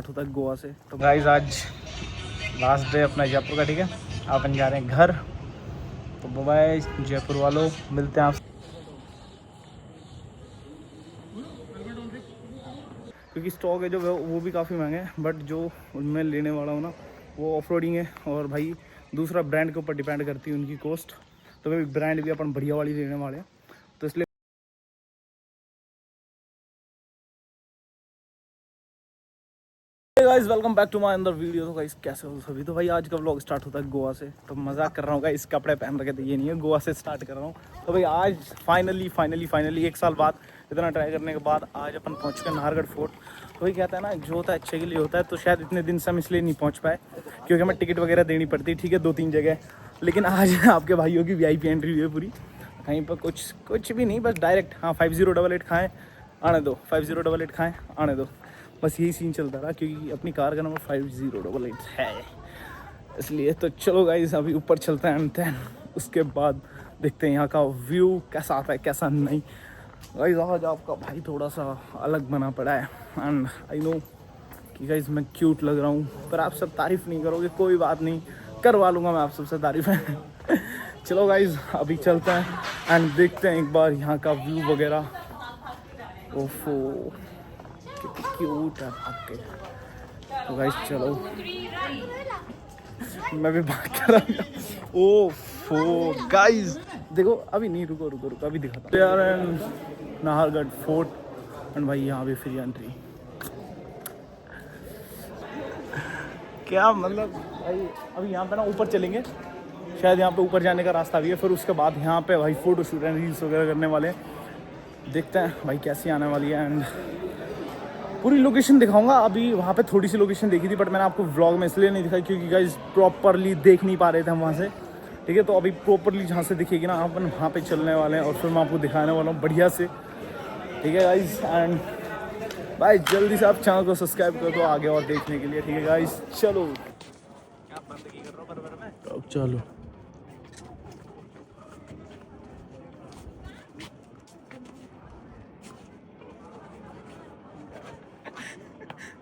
Start होता है गोवा से। तो गाइस आज लास्ट डे अपना जयपुर का, ठीक है। अपन जा रहे हैं घर, तो बाय जयपुर वालों, मिलते हैं आप। क्योंकि स्टॉक है जो वो भी काफ़ी महंगे हैं, बट जो मैं लेने वाला हूँ ना वो ऑफ रोडिंग है, और भाई दूसरा ब्रांड के ऊपर डिपेंड करती है उनकी कॉस्ट। तो भाई ब्रांड भी अपन बढ़िया वाली लेने वाले हैं, तो इसलिए guys welcome back to my another video. तो गाइस कैसे हो सभी। तो भाई आज का व्लॉग स्टार्ट होता है गोवा से। तो मजाक कर रहा हूँ गाइस, कपड़े पहन रखे थे, ये नहीं है, गोवा से स्टार्ट कर रहा हूँ। तो भाई आज फाइनली 1 साल बाद, इतना ट्राई करने के बाद आज अपन पहुँच गए नाहरगढ़ फोर्ट। तो वही कहता है ना, जो होता है अच्छे के लिए होता है। तो शायद इतने दिन से हम इसलिए नहीं पहुँच पाए क्योंकि हमें टिकट वगैरह देनी पड़ती, ठीक है, 2-3 जगह। लेकिन आज आपके भाइयों की VIP एंट्री हुई है पूरी, कहीं पर कुछ भी नहीं, बस डायरेक्ट। हाँ 5088 खाएँ आने दो, 5088 खाएँ आने दो, बस यही सीन चलता रहा क्योंकि अपनी कार का नंबर 5088 है इसलिए। तो चलो गाइस अभी ऊपर चलते हैं, एंड देन उसके बाद देखते हैं यहाँ का व्यू कैसा आता है कैसा नहीं। गाइस आज आपका भाई थोड़ा सा अलग बना पड़ा है, एंड आई नो कि गाइस मैं क्यूट लग रहा हूँ, पर आप सब तारीफ़ नहीं करोगे, कोई बात नहीं, करवा लूँगा मैं आप सबसे तारीफ़ है। चलो गाइस अभी चलते हैं एंड देखते हैं एक बार यहाँ का व्यू वगैरह। ओफो कितनी क्यूट है आपके। तो गाइस चलो, मैं भी बात कर रहा हूँ। ओफो गाइस देखो, अभी नहीं, रुको अभी दिखाता हूँ यार। एंड नाहरगढ़ फोर्ट, एंड भाई यहाँ भी फ्री एंट्री। क्या मतलब भाई, अभी यहाँ पे ना ऊपर चलेंगे, शायद यहाँ पे ऊपर जाने का रास्ता भी है। फिर उसके बाद यहाँ पे भाई फ़ोटो शूट एंड रील्स वगैरह करने वाले हैं। देखते हैं भाई कैसी आने वाली है, एंड पूरी लोकेशन दिखाऊंगा। अभी वहाँ पे थोड़ी सी लोकेशन देखी थी, बट मैंने आपको व्लॉग में इसलिए नहीं दिखाई क्योंकि गाइस प्रॉपरली देख नहीं पा रहे थे हम वहाँ से, ठीक है। तो अभी प्रॉपरली जहाँ से दिखेगी ना, अपन वहाँ पे चलने वाले हैं और फिर मैं आपको दिखाने वाला हूँ बढ़िया से, ठीक है गाइस। एंड भाई जल्दी से आप चैनल को सब्सक्राइब कर दो आगे और देखने के लिए, ठीक है गाइस। चलो क्या बंदगी कर रहा हूँ बराबर में, अब चलो।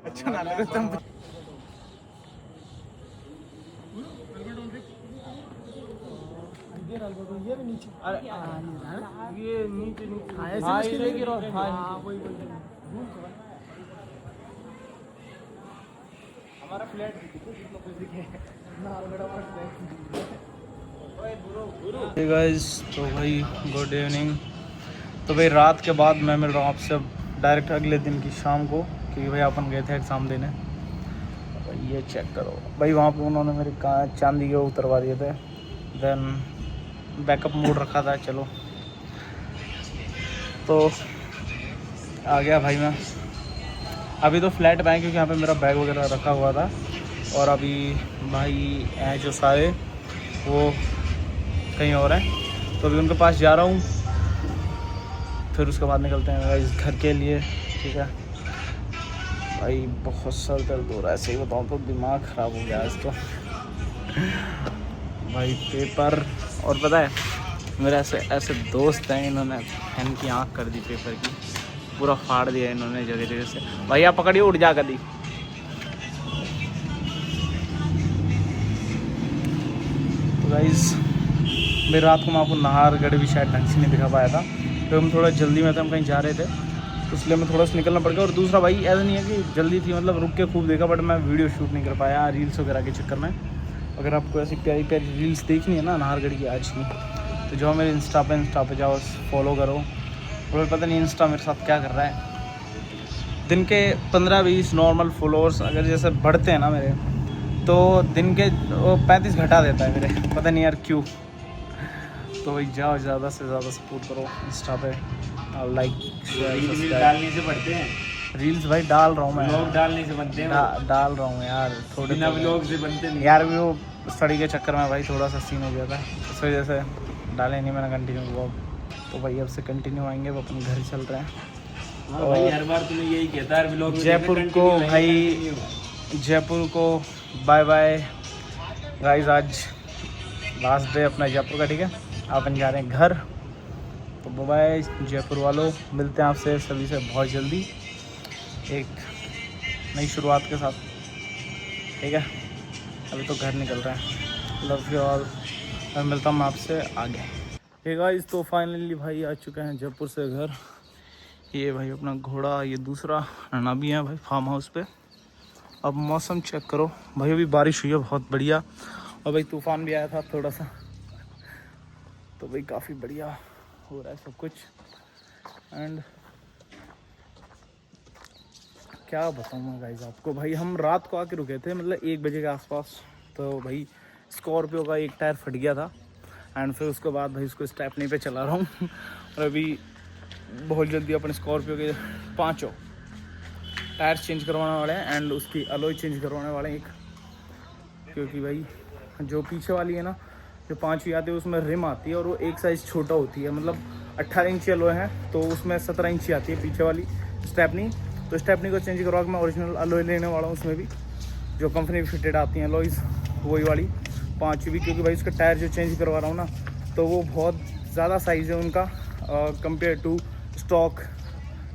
अच्छा ना लगे तुम। ये भी नीचे, अरे ये नीचे हाँ ये गिरो, हाँ वही हमारा फ्लैट हे गाइस। तो भाई गुड इवनिंग। तो भाई रात के बाद मैं मिल रहा हूँ आपसे डायरेक्ट अगले दिन की शाम को, क्योंकि भाई अपन गए थे एग्ज़ाम देने। भाई ये चेक करो भाई, वहाँ पे उन्होंने मेरे चांदी के उतरवा दिए थे, देन बैकअप मोड रखा था। चलो तो आ गया भाई मैं। अभी तो फ्लैट में है क्योंकि यहाँ पे मेरा बैग वगैरह रखा हुआ था, और अभी भाई हैं जो सारे वो कहीं और हैं, तो अभी उनके पास जा रहा हूँ, फिर उसके बाद निकलते हैं गाइस घर के लिए, ठीक है। भाई बहुत सर दर्द हो रहा है, सही बताऊँ तो दिमाग ख़राब हो गया आज तो। भाई पेपर, और पता है मेरे ऐसे दोस्त हैं, इन्होंने फैन की आँख कर दी पेपर की, पूरा फाड़ दिया इन्होंने जगह जगह से। भाई आप पकड़िए, उठ जा कर दी। तो गाइस मेरी रात को मैं आपको नाहरगढ़ भी शायद ढंग से नहीं दिखा पाया था, तो हम थोड़ा जल्दी में थे, हम कहीं जा रहे थे, तो इसलिए मैं थोड़ा सा निकलना पड़ गया। और दूसरा भाई ऐसा नहीं है कि जल्दी थी, मतलब रुक के खूब देखा, बट मैं वीडियो शूट नहीं कर पाया रील्स वगैरह के चक्कर में। अगर आपको ऐसी प्यारी प्यारी रील्स देखनी है ना नाहरगढ़ की आज की, तो जाओ मेरे इंस्टा पे जाओ, फॉलो करो। और पता नहीं इंस्टा मेरे साथ क्या कर रहा है, दिन के 15-20 नॉर्मल फॉलोअर्स अगर जैसे बढ़ते हैं ना मेरे, तो दिन के 35 घटा देता है मेरे, पता नहीं यार क्यों। तो भाई जाओ, ज़्यादा से ज़्यादा सपोर्ट करो इंस्टा पे, और लाइक रील्स डालने से बढ़ते हैं। रील्स भाई डाल रहा हूँ मैं, व्लॉग डालने से बनते हैं, डाल रहा हूँ यार, थोड़े बिना व्लॉग से बनते नहीं यार। वो स्टडी के चक्कर में भाई थोड़ा सा सीन हो गया था, इस वजह से डाले नहीं मैंने कंटिन्यू व्लॉग। तो भाई अब से कंटिन्यू आएंगे, वो अपन घर चल रहे हैं। हाँ भाई, हर बार तुम्हें यही कहता है व्लॉग में। जयपुर को भाई, जयपुर को बाय बाय गाइस। आज लास्ट डे अपना जयपुर का, ठीक है। अपन जा रहे हैं घर, तो बाय जयपुर वालों, मिलते हैं आपसे सभी से बहुत जल्दी। एक नई शुरुआत के साथ, ठीक है। अभी तो घर निकल रहा है। Love you all. मैं मिलता हूँ आपसे आगे। हे गाइस, तो फाइनली भाई आ चुके हैं जयपुर से घर। ये भाई अपना घोड़ा, ये दूसरा नाना भी है भाई फार्म हाउस पे। अब मौसम चेक करो भाई, अभी बारिश हुई है बहुत बढ़िया, और भाई तूफान भी आया था थोड़ा सा, तो भाई काफ़ी बढ़िया हो रहा है सब कुछ। एंड क्या बताऊँ मैं गाइस आपको, भाई हम रात को आके रुके थे, मतलब 1 बजे के आसपास। तो भाई स्कॉर्पियो का एक टायर फट गया था, एंड फिर उसके बाद भाई उसको स्टेपनी पे चला रहा हूँ और अभी बहुत जल्दी अपने स्कॉर्पियो के 5 टायर्स चेंज करवाने वाले हैं, एंड उसकी अलॉय चेंज करवाने वाले हैं एक, क्योंकि भाई जो पीछे वाली है ना, जो 5वीं आती है उसमें रिम आती है और वो एक साइज़ छोटा होती है, मतलब 18 इंची अलॉय है तो उसमें 17 इंची आती है पीछे वाली स्टेपनी। तो स्टेपनी को चेंज करवा के मैं ओरिजिनल अलॉय लेने वाला हूँ, उसमें भी जो कंपनी फिटेड आती हैं अलॉयज़ वही वाली 5वीं भी, क्योंकि भाई उसका टायर जो चेंज करवा रहा हूँ ना, तो वो बहुत ज़्यादा साइज़ है उनका कंपेयर टू स्टॉक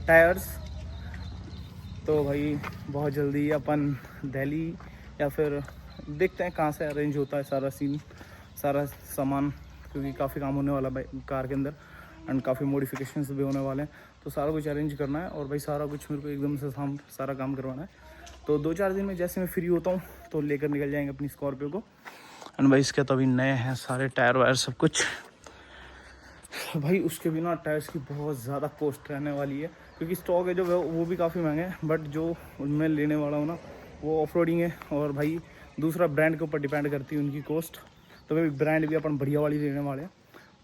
टायर्स। तो भाई बहुत जल्दी अपन दिल्ली या फिर देखते हैं कहाँ से अरेंज होता है सारा सीन, सारा सामान, क्योंकि काफ़ी काम होने वाला है कार के अंदर, एंड काफ़ी मॉडिफिकेशंस भी होने वाले हैं, तो सारा कुछ अरेंज करना है। और भाई सारा कुछ मेरे को एकदम से सारा काम करवाना है। तो 2-4 दिन में जैसे मैं फ्री होता हूँ तो लेकर निकल जाएंगे अपनी स्कॉर्पियो को। एंड भाई इसके तो अभी नए हैं सारे टायर वायर सब कुछ। भाई उसके बिना टायर्स की बहुत ज़्यादा कॉस्ट रहने वाली है, क्योंकि स्टॉक है जो वो भी काफ़ी महंगे हैं, बट जो मैं लेने वाला हूँ ना वो ऑफ रोडिंग है, और भाई दूसरा ब्रांड के ऊपर डिपेंड करती है उनकी कॉस्ट। तो भाई ब्रांड भी अपन बढ़िया वाली लेने वाले हैं,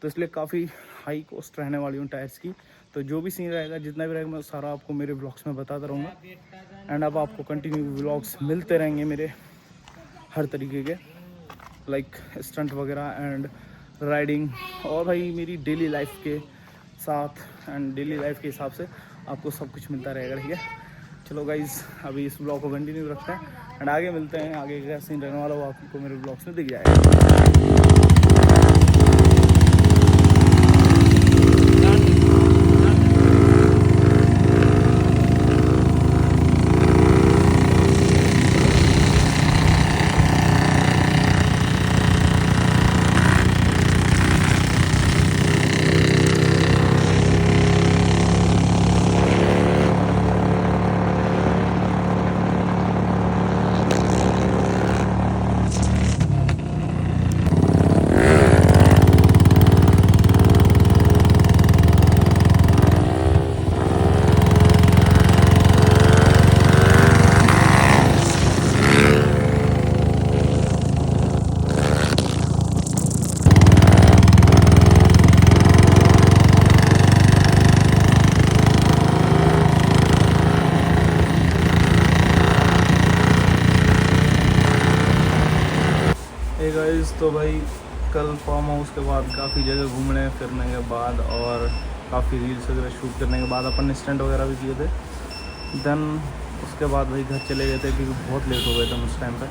तो इसलिए काफ़ी हाई कॉस्ट रहने वाली हूँ टायर्स की। तो जो भी सीन रहेगा, जितना भी रहेगा, मैं सारा आपको मेरे व्लॉग्स में बताता रहूँगा। एंड अब आपको कंटिन्यू व्लॉग्स मिलते रहेंगे मेरे हर तरीके के, लाइक स्टंट वगैरह एंड राइडिंग, और भाई मेरी डेली लाइफ के साथ एंड डेली लाइफ के हिसाब से आपको सब कुछ मिलता रहेगा, ठीक है। चलो गाइज़, अभी इस ब्लॉग को कंटिन्यू रखते हैं एंड आगे मिलते हैं। आगे का सीन रहने वाला वो आपको मेरे ब्लॉग्स में दिख जाएगा। हे गाइस, तो भाई कल फार्म हाउस के बाद काफ़ी जगह घूमने फिरने के बाद और काफ़ी रील्स वगैरह शूट करने के बाद अपन ने स्टंट वगैरह भी किए थे। देन उसके बाद भाई घर चले गए थे, क्योंकि बहुत लेट हो गए थे उस टाइम पे।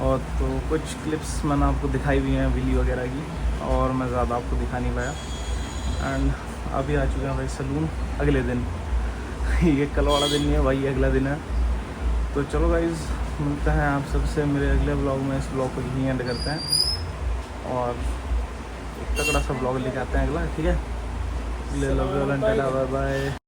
और तो कुछ क्लिप्स मैंने आपको दिखाई हुई हैं विली वगैरह की, और मैं ज़्यादा आपको दिखा नहीं पाया। एंड अभी आ चुके हैं भाई सलून अगले दिन ये कल वाला दिन नहीं है भाई, अगला दिन है। तो चलो गाइज़, मिलते हैं आप सबसे मेरे अगले ब्लॉग में। इस ब्लॉग को यहीं एंड करते हैं और एक तगड़ा सा ब्लॉग लेके आते हैं अगला, ठीक है। ले लो, बाय बाय।